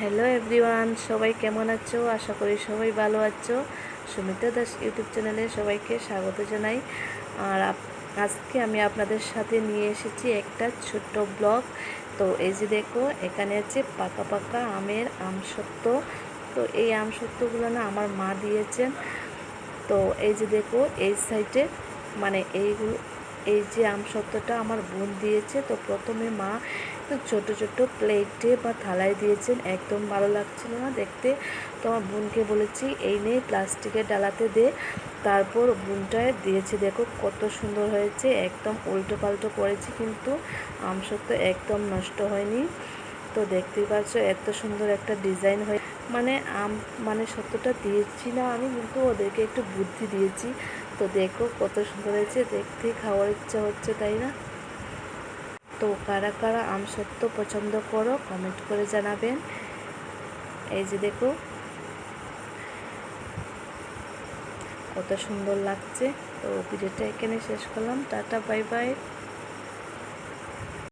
Hello everyone, সবাই কেমন আছো? আশা করি সবাই ভালো আছো। সুমিতা দাস ইউটিউব চ্যানেলে সবাইকে স্বাগত জানাই। আর আজকে আমি আপনাদের সাথে নিয়ে এসেছি একটা ছোট্ট ব্লগ। তো এই যে দেখো, এখানে আছে পাকা পাকা আমের আমসত্ত্ব। তো এই আমসত্ত্বগুলো না আমার মা দিয়েছেন। তো এই যে দেখো, এই সাইডে মানে এই যে আমসত্ত্বটা আমার বোন দিয়েছে। তো প্রথমে মা ছোট ছোট প্লেটে বা থালায় দিয়েছেন, একদম ভালো লাগছিল না দেখতে। তো আমার বোনকে বলেছি এই নে প্লাস্টিকের ডালাতে দে। তারপর বোনটায় দিয়েছি, দেখো কত সুন্দর হয়েছে। একদম উল্টো পাল্টো করেছি কিন্তু আমসত্ত্ব একদম নষ্ট হয়নি। তো দেখতেই পাচ্ছ এত সুন্দর একটা ডিজাইন হয়ে, মানে মানে সত্যটা দিয়েছি না আমি, কিন্তু ওদেরকে একটু বুদ্ধি দিয়েছি। তো দেখো কত সুন্দর হয়েছে দেখতে, খাওয়ার ইচ্ছা হচ্ছে, তাই না? তো কারা কারা আমসত্ত্ব পছন্দ করো কমেন্ট করে জানাবেন। এই যে দেখো কত সুন্দর লাগছে। তো ভিডিওটা এখানে শেষ করলাম। Tata, bye bye.